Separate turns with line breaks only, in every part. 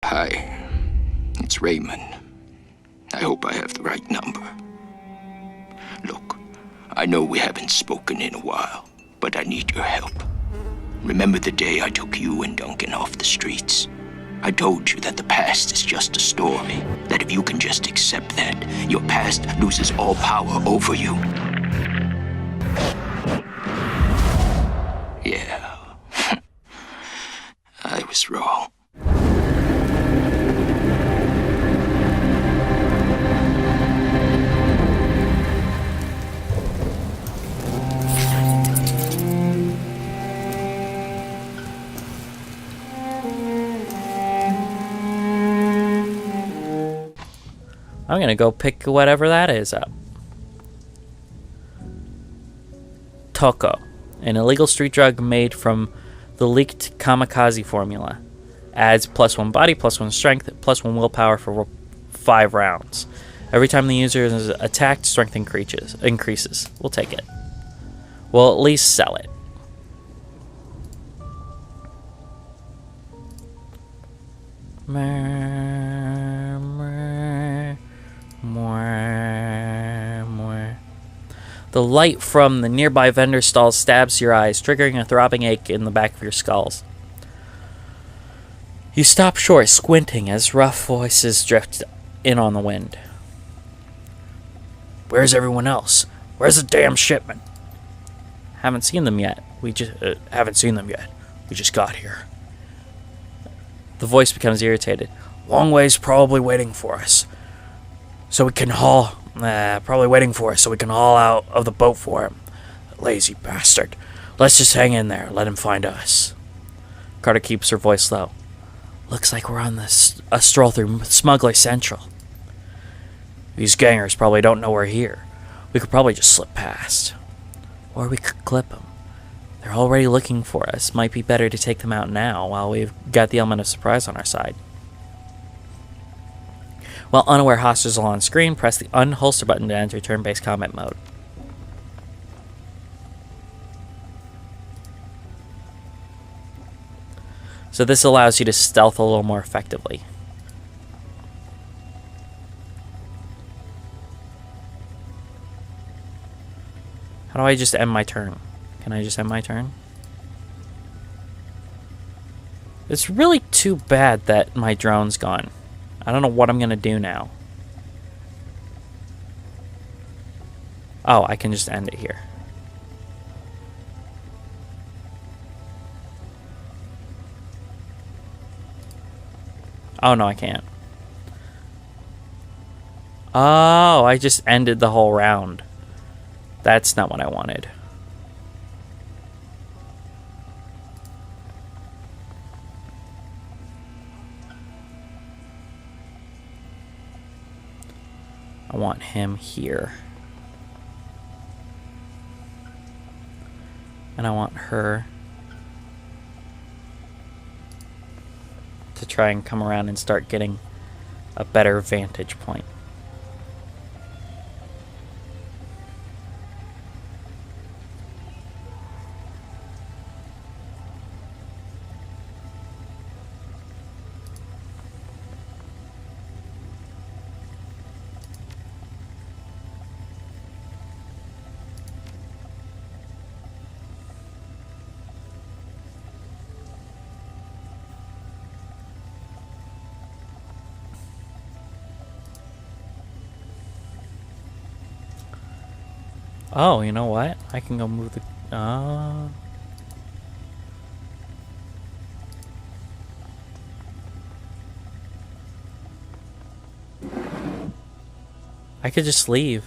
Hi, it's Raymond. I hope I have the right number. Look, I know we haven't spoken in a while, but I need your help. Remember the day I took you and Duncan off the streets? I told you that the past is just a story, that if you can just accept that, your past loses all power over you. Yeah, I was wrong.
I'm gonna go pick whatever that is up. Toko, an illegal street drug made from the leaked kamikaze formula. Adds +1 body, +1 strength, +1 willpower for 5 rounds. Every time the user is attacked, strength increases. We'll take it. We'll at least sell it. The light from the nearby vendor stall stabs your eyes, triggering a throbbing ache in the back of your skulls. You stop short, squinting as rough voices drift in on the wind. Where's everyone else? Where's the damn shipment? Haven't seen them yet. We just got here. The voice becomes irritated. Long ways, probably waiting for us. So we can haul out of the boat for him. That lazy bastard. Let's just hang in there. Let him find us. Carter keeps her voice low. Looks like we're on a stroll through Smuggler Central. These gangers probably don't know we're here. We could probably just slip past. Or we could clip them. They're already looking for us. Might be better to take them out now while we've got the element of surprise on our side. While unaware hostages are on screen, press the unholster button to enter turn-based combat mode. So this allows you to stealth a little more effectively. How do I just end my turn? Can I just end my turn? It's really too bad that my drone's gone. I don't know what I'm going to do now. Oh, I can just end it here. Oh, no, I can't. Oh, I just ended the whole round. That's not what I wanted. I want him here. And I want her to try and come around and start getting a better vantage point. Oh, you know what? I can go move the... I could just leave.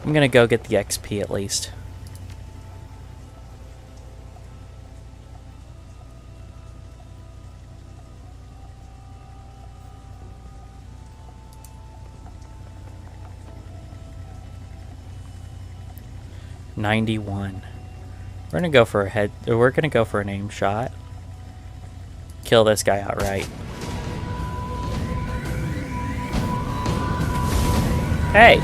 I'm gonna go get the XP at least. $91. We're gonna go for a head. We're gonna go for an aim shot. Kill this guy outright. Hey!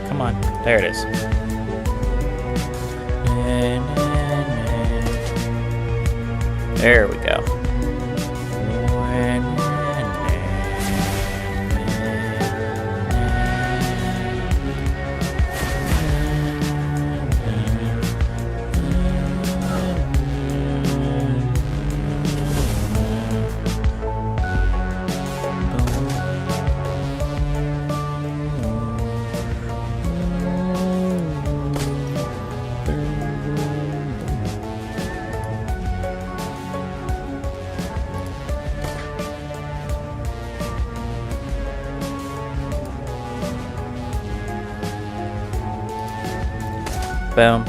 Come on, there it is. There we go. Boom.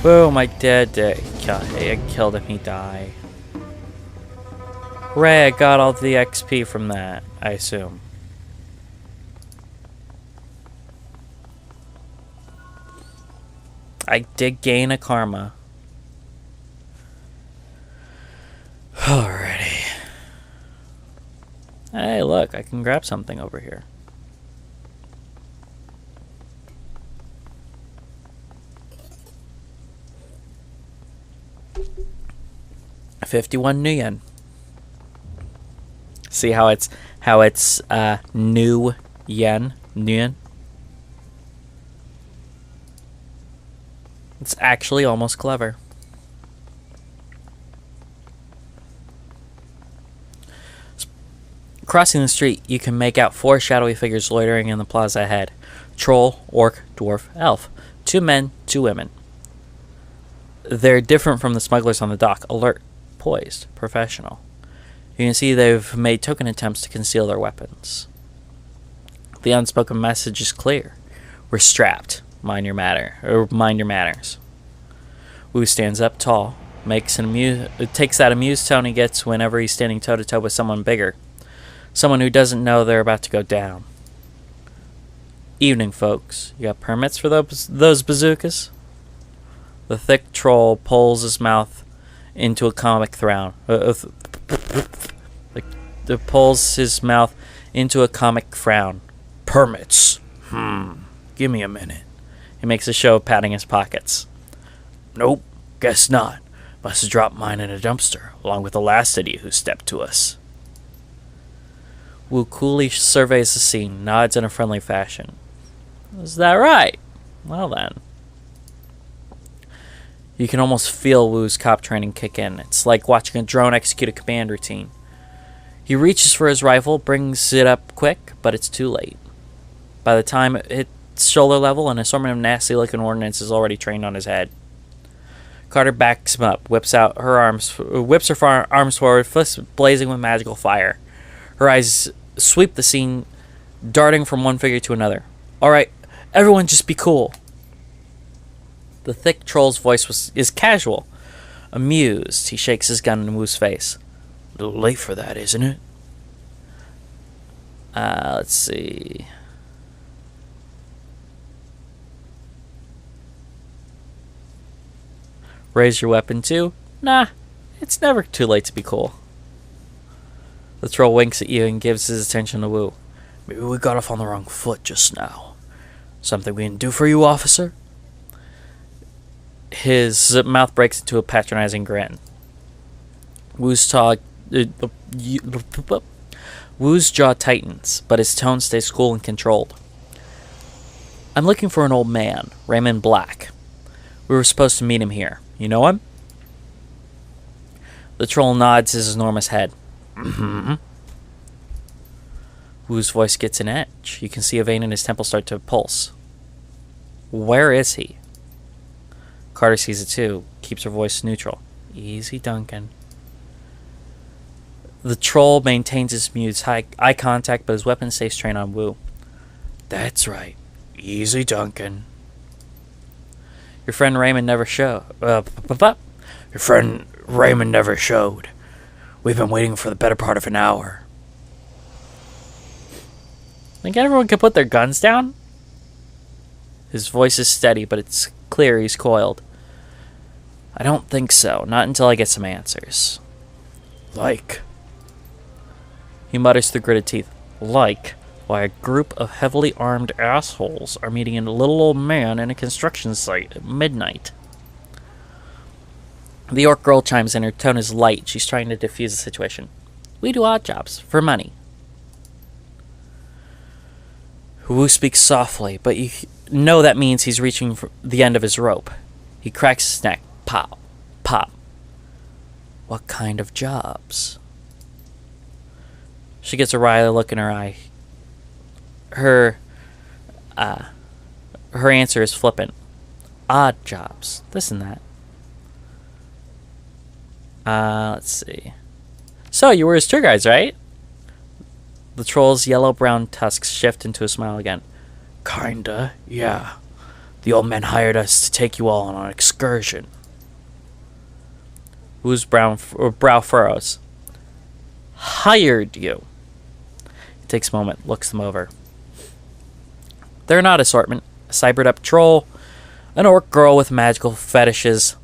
Boom, I did it. I killed him, he died. Hooray, I got all the XP from that, I assume. I did gain a karma. Alrighty. Hey, look, I can grab something over here. $51 new yen. See how it's new yen? New yen? It's actually almost clever. Crossing the street, you can make out 4 shadowy figures loitering in the plaza ahead. Troll, orc, dwarf, elf. 2 men, 2 women. They're different from the smugglers on the dock. Alert, poised, professional. You can see they've made token attempts to conceal their weapons. The unspoken message is clear. We're strapped. Mind your manners. Wu stands up tall, takes that amused tone he gets whenever he's standing toe-to-toe with someone bigger. Someone who doesn't know they're about to go down. Evening, folks. You got permits for those bazookas? The thick troll pulls his mouth into a comic frown. Pulls his mouth into a comic frown. Permits. Give me a minute. He makes a show of patting his pockets. Nope, guess not. Must have dropped mine in a dumpster, along with the last idiot who stepped to us. Wu coolly surveys the scene, nods in a friendly fashion. Is that right? Well then. You can almost feel Wu's cop training kick in. It's like watching a drone execute a command routine. He reaches for his rifle, brings it up quick, but it's too late. By the time it hits shoulder level, an assortment of nasty-looking ordnance is already trained on his head. Carter backs him up, whips her arms forward, fists blazing with magical fire. Her eyes sweep the scene, darting from one figure to another. All right, everyone just be cool. The thick troll's voice is casual. Amused, he shakes his gun in Wu's face. A little late for that, isn't it? Let's see. Raise your weapon too? Nah, it's never too late to be cool. The troll winks at you and gives his attention to Wu. Maybe we got off on the wrong foot just now. Something we can do for you, officer? His mouth breaks into a patronizing grin. Wu's jaw tightens, but his tone stays cool and controlled. I'm looking for an old man, Raymond Black. We were supposed to meet him here. You know him? The troll nods his enormous head. Mm-hmm. Wu's voice gets an edge. You can see a vein in his temple start to pulse. Where is he? Carter sees it too, keeps her voice neutral. Easy, Duncan. The troll maintains his mute eye contact, but his weapon stays trained on Wu. That's right. Easy, Duncan. Your friend Raymond never showed. Your friend Raymond never showed. We've been waiting for the better part of an hour. Think everyone can put their guns down? His voice is steady, but it's clear he's coiled. I don't think so. Not until I get some answers. Like? He mutters through gritted teeth. Like why a group of heavily armed assholes are meeting a little old man in a construction site at midnight. The orc girl chimes in. Her tone is light. She's trying to defuse the situation. We do odd jobs. For money. Wu speaks softly, but you know that means he's reaching for the end of his rope. He cracks his neck. Pop. Pop. What kind of jobs? She gets a wry look in her eye. Her answer is flippant. Odd jobs. This and that. Let's see. So, you were his tour guides, right? The troll's yellow-brown tusks shift into a smile again. Kinda, yeah. The old man hired us to take you all on an excursion. Wu's brow furrows. Hired you. He takes a moment, looks them over. They're an odd assortment. A cybered-up troll, an orc girl with magical fetishes.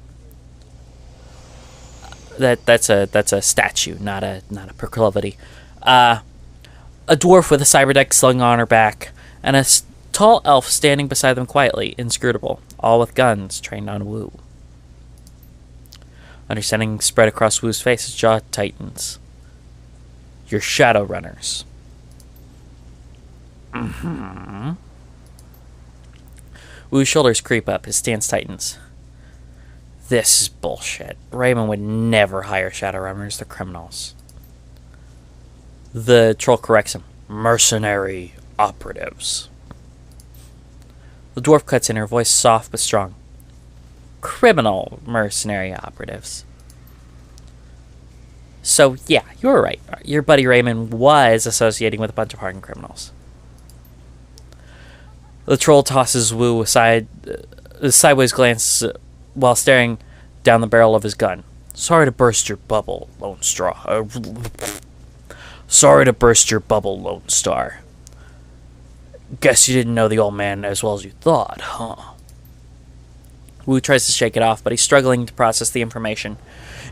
That's a statue, not a proclivity. A dwarf with a cyber deck slung on her back, and a tall elf standing beside them quietly, inscrutable, all with guns trained on Wu. Understanding spread across Wu's face, his jaw tightens. You're Shadowrunners. Mm-hmm. Wu's shoulders creep up, his stance tightens. This is bullshit. Raymond would never hire Shadowrunners, they're criminals. The troll corrects him. Mercenary operatives. The dwarf cuts in, her voice soft but strong. Criminal mercenary operatives. So, yeah, you were right. Your buddy Raymond was associating with a bunch of hardened criminals. The troll tosses Wu aside, a sideways glance while staring down the barrel of his gun. Sorry to burst your bubble, Lone Star. Sorry to burst your bubble, Lone Star. Guess you didn't know the old man as well as you thought, huh? Wu tries to shake it off, but he's struggling to process the information.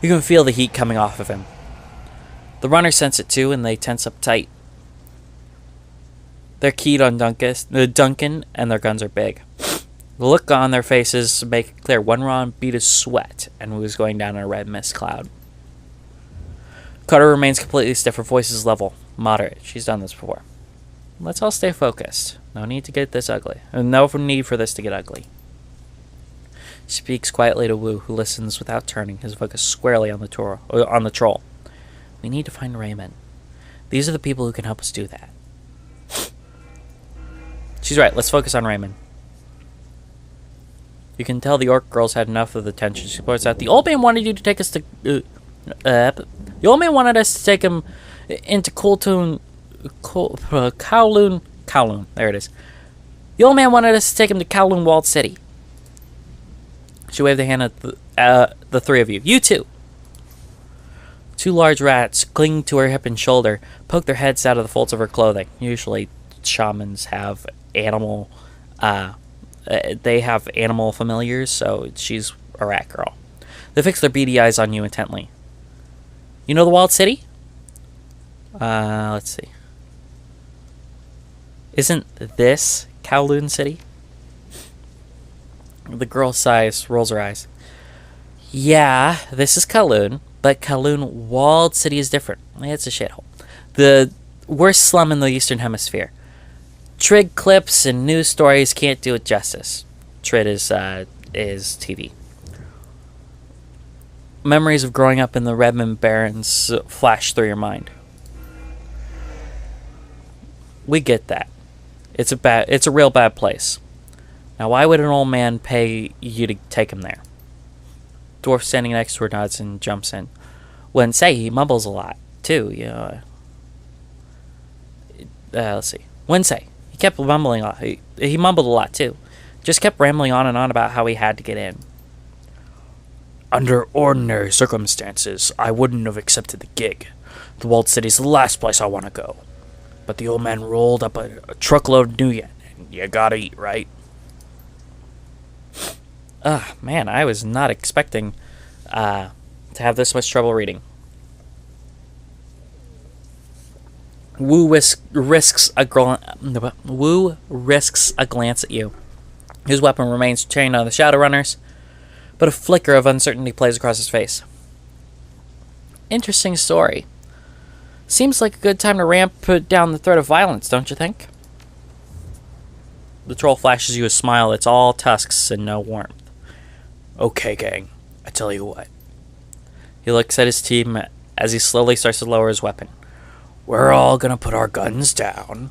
You can feel the heat coming off of him. The runners sense it too, and they tense up tight. They're keyed on Duncan, and their guns are big. The look on their faces make it clear one raw bead of sweat, and Wu's going down in a red mist cloud. Carter remains completely stiff. Her voice is level, moderate. She's done this before. Let's all stay focused. No need to get this ugly. No need for this to get ugly. She speaks quietly to Wu, who listens without turning, his focus squarely on the troll. We need to find Raymond. These are the people who can help us do that. She's right. Let's focus on Raymond. You can tell the orc girls had enough of the tension. She points out, the old man wanted you to take us to... the old man wanted us to take him into Kowloon. There it is. The old man wanted us to take him to Kowloon Walled City. She waved a hand at the three of you. You too. Two large rats, clinging to her hip and shoulder, poke their heads out of the folds of her clothing. Usually, shamans have animal... they have animal familiars, so she's a rat girl. They fix their beady eyes on you intently. You know the Walled City? Let's see. Isn't this Kowloon City? The girl sighs, rolls her eyes. Yeah, this is Kowloon, but Kowloon walled city is different. It's a shithole. The worst slum in the Eastern Hemisphere. Trig clips and news stories can't do it justice. Trig is TV. Memories of growing up in the Redmond Barrens flash through your mind. We get that. It's a real bad place. Now, why would an old man pay you to take him there? Dwarf standing next to her nods and jumps in. Wouldn't say, he mumbles a lot, too, you know. Let's see. Wouldn't say. He kept mumbling a lot. He mumbled a lot, too. Just kept rambling on and on about how he had to get in. Under ordinary circumstances, I wouldn't have accepted the gig. The walled city's the last place I want to go. But the old man rolled up a truckload of new yen, and you gotta eat, right? Man, I was not expecting to have this much trouble reading. Wu risks a glance at you. His weapon remains trained on the Shadowrunners, but a flicker of uncertainty plays across his face. Interesting story. Seems like a good time to ramp down the threat of violence, don't you think? The troll flashes you a smile that's all tusks and no warmth. Okay, gang, I tell you what. He looks at his team as he slowly starts to lower his weapon. We're all gonna put our guns down.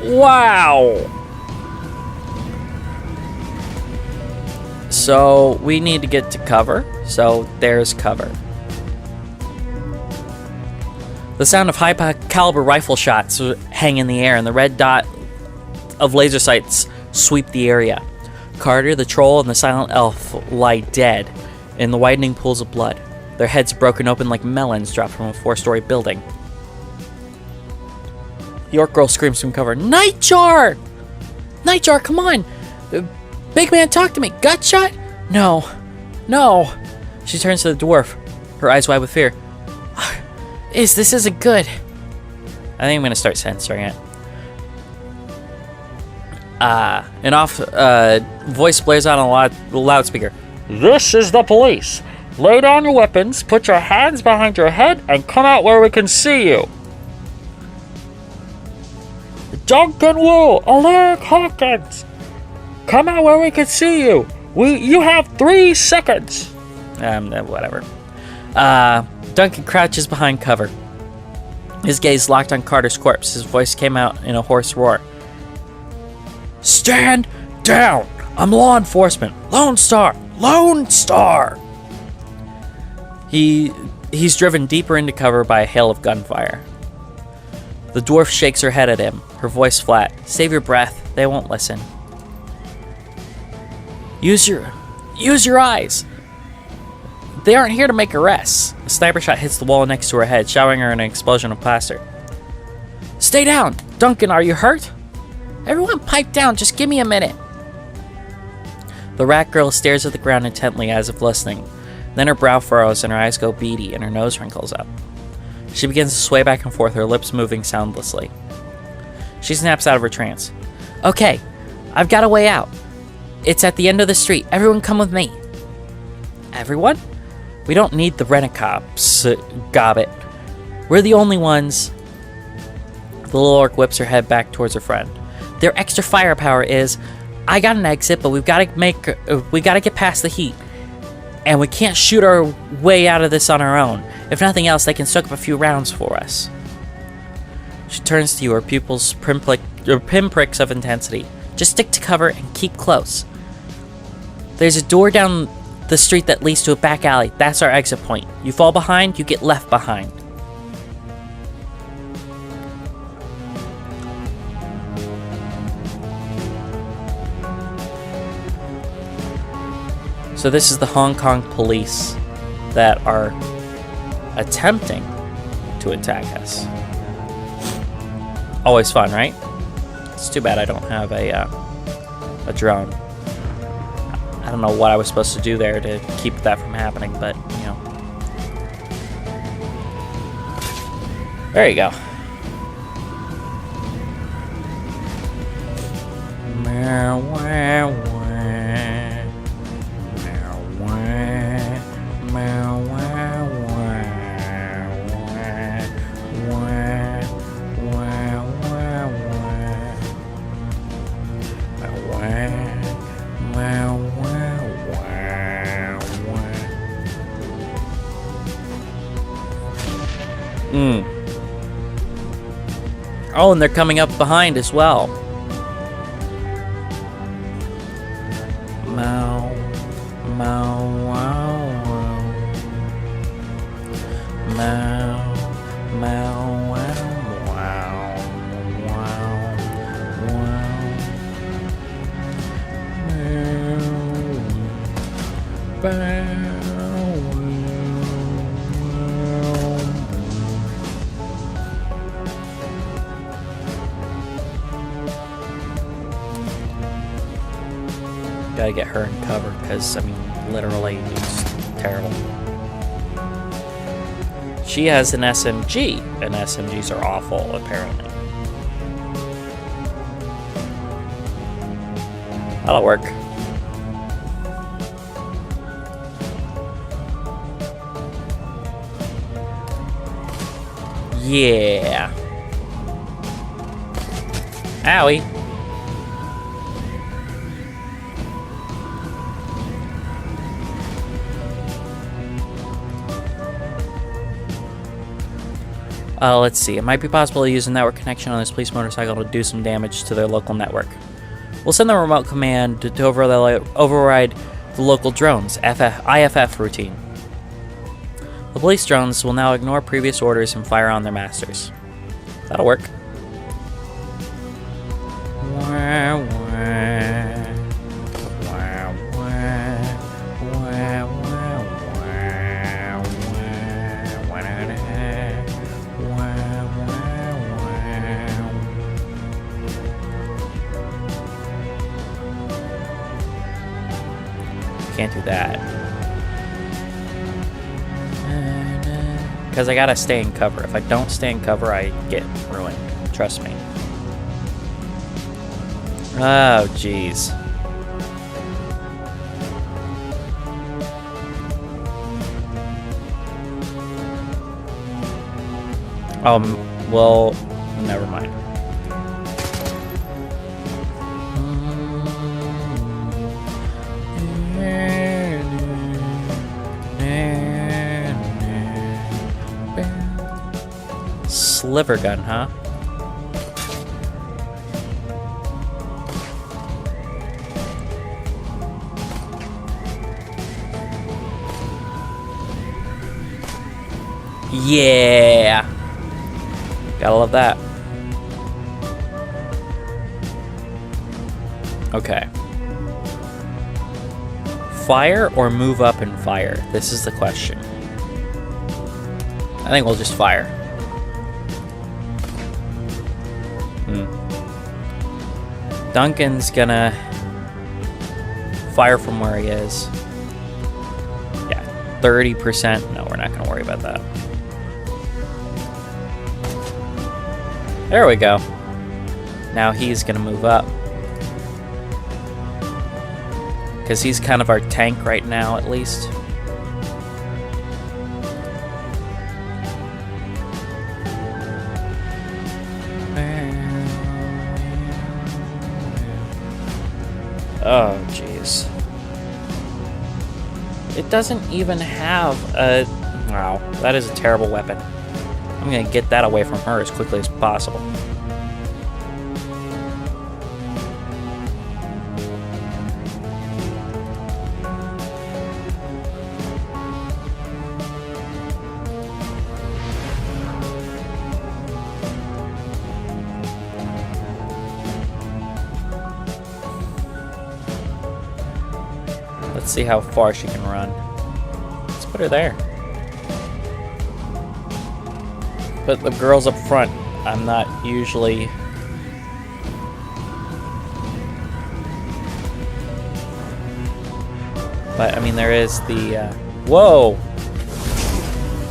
Wow! So, we need to get to cover. So, there's cover. The sound of high-caliber rifle shots hang in the air, and the red dot of laser sights sweep the area. Carter, the troll, and the silent elf lie dead in the widening pools of blood, their heads broken open like melons dropped from a 4-story building. The orc girl screams from cover, Nightjar! Nightjar, come on! Big man, talk to me! Gut shot? No. No. She turns to the dwarf, her eyes wide with fear. This isn't good. I think I'm going to start censoring it. An off voice blares out on a loudspeaker. This is the police. Lay down your weapons, put your hands behind your head, and come out where we can see you. Duncan Wu, Alaric Hawkins. Come out where we can see you. You have 3 seconds. Whatever. Duncan crouches behind cover. His gaze locked on Carter's corpse. His voice came out in a hoarse roar. Stand down! I'm law enforcement. Lone Star! Lone Star! He's driven deeper into cover by a hail of gunfire. The dwarf shakes her head at him, her voice flat. Save your breath. They won't listen. Use your eyes. They aren't here to make arrests. A sniper shot hits the wall next to her head, showering her in an explosion of plaster. Stay down! Duncan, are you hurt? Everyone pipe down, just give me a minute. The rat girl stares at the ground intently as if listening. Then her brow furrows and her eyes go beady and her nose wrinkles up. She begins to sway back and forth, her lips moving soundlessly. She snaps out of her trance. Okay, I've got a way out. It's at the end of the street. Everyone come with me. Everyone? We don't need the rent-a-cops, Gobbit. We're the only ones. The little orc whips her head back towards her friend. Their extra firepower is, I got an exit, but we gotta get past the heat. And we can't shoot our way out of this on our own. If nothing else, they can soak up a few rounds for us. She turns to you, her pupils pinpricks of intensity. Just stick to cover and keep close. There's a door down the street that leads to a back alley. That's our exit point. You fall behind, you get left behind. So this is the Hong Kong police that are attempting to attack us. Always fun, right? It's too bad I don't have a drone. I don't know what I was supposed to do there to keep that from happening, but, you know. There you go. Oh, and they're coming up behind as well. Meow, meow, wow, wow. Meow, meow, wow, wow, wow, wow. Meow, bow. Gotta get her in cover, because, I mean, literally, it's terrible. She has an SMG, and SMGs are awful, apparently. That'll work. Yeah. Owie. Let's see. It might be possible to use a network connection on this police motorcycle to do some damage to their local network. We'll send the remote command to override the local drones' IFF routine. The police drones will now ignore previous orders and fire on their masters. That'll work. Can't do that. Because I gotta stay in cover. If I don't stay in cover, I get ruined. Trust me. Oh, jeez. Well, never mind. Sliver gun, huh? Yeah! Gotta love that. Okay. Fire or move up and fire? This is the question. I think we'll just fire. Duncan's gonna fire from where he is. Yeah, 30%. No, we're not gonna worry about that. There we go. Now he's gonna move up. Because he's kind of our tank right now, at least. Oh, jeez. It doesn't even have a... Wow, that is a terrible weapon. I'm gonna get that away from her as quickly as possible. Let's see how far she can run. Let's put her there. Put the girls up front. I'm not usually... But, I mean, there is the... Whoa!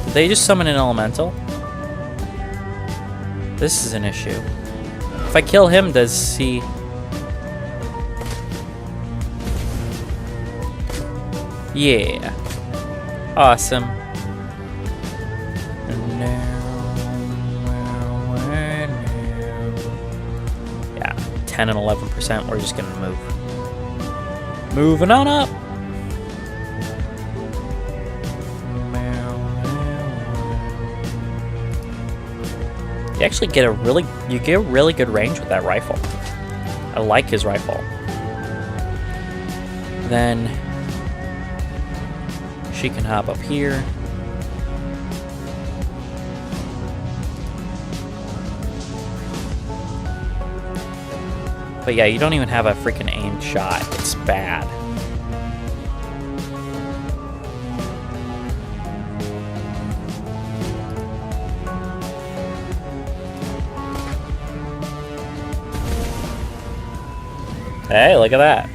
Did they just summon an elemental? This is an issue. If I kill him, does he... Yeah. Awesome. Yeah, 10 and 11%. We're just gonna move. Moving on up. You actually get a really good range with that rifle. I like his rifle. Then she can hop up here. But yeah, you don't even have a freaking aimed shot. It's bad. Hey, look at that.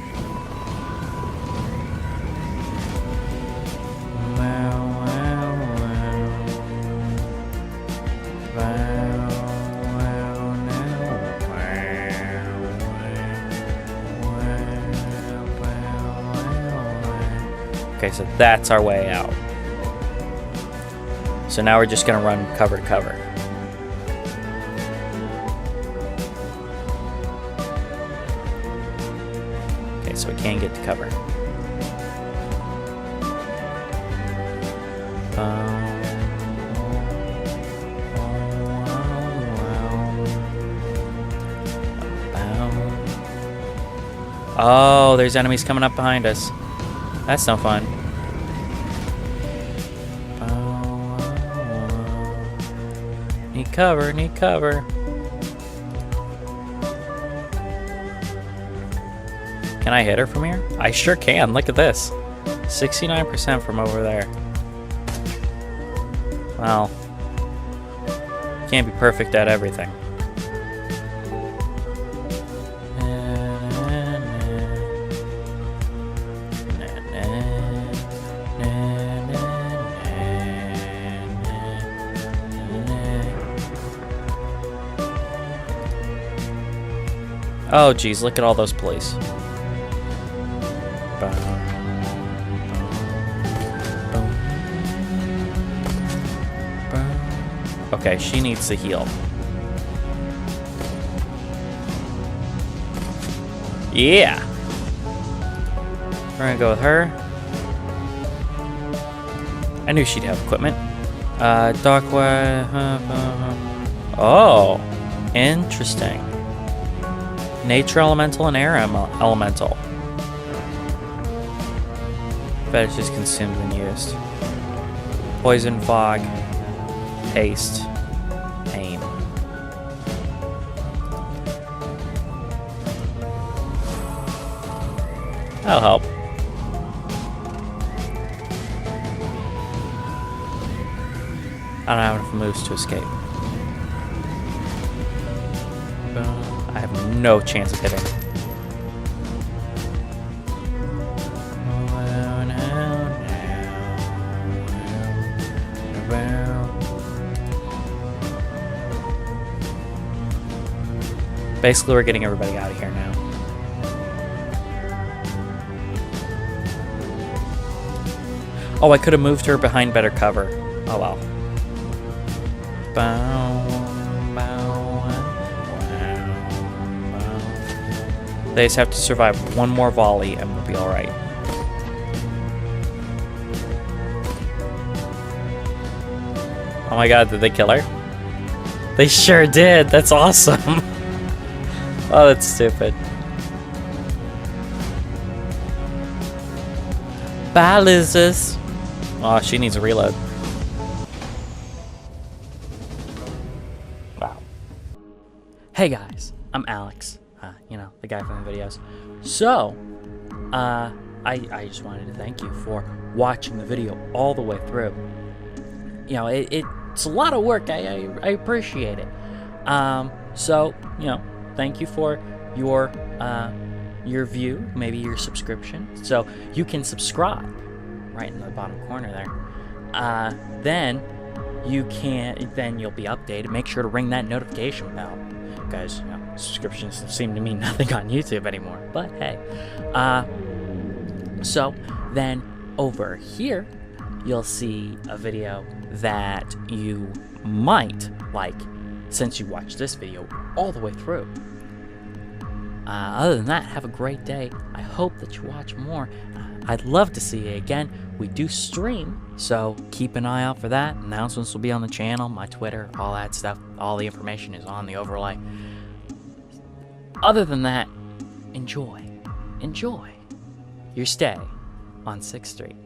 Okay, so that's our way out. So now we're just gonna run cover to cover. Okay, so we can get to cover. Oh, there's enemies coming up behind us. That's no fun. Need cover, need cover. Can I hit her from here? I sure can. Look at this. 69% from over there. Well, can't be perfect at everything. Oh, geez, look at all those police. Okay, she needs to heal. Yeah! We're gonna go with her. I knew she'd have equipment. Dockway. Oh, interesting. Nature elemental and air elemental. Bet it's just consumed when used. Poison, fog, haste, aim. That'll help. I don't have enough moves to escape. I have no chance of hitting. Basically, we're getting everybody out of here now. Oh, I could have moved her behind better cover. Oh well. They just have to survive one more volley and we'll be alright. Oh my god, did they kill her? They sure did! That's awesome! Oh, that's stupid. Bye, losers! Oh, she needs a reload. Wow. Hey guys, I'm Alex. You know, the guy from the videos. So, I just wanted to thank you for watching the video all the way through. You know, it's a lot of work. I appreciate it. So, you know, thank you for your view, maybe your subscription. So you can subscribe right in the bottom corner there. Then you'll be updated. Make sure to ring that notification bell. Because, you know, subscriptions seem to mean nothing on YouTube anymore. But hey. So then Over here, you'll see a video that you might like since you watched this video all the way through. Other than that, have a great day. I hope that you watch more. I'd love to see you again. We do stream, so keep an eye out for that. Announcements will be on the channel, my Twitter, all that stuff. All the information is on the overlay. Other than that, enjoy your stay on 6th Street.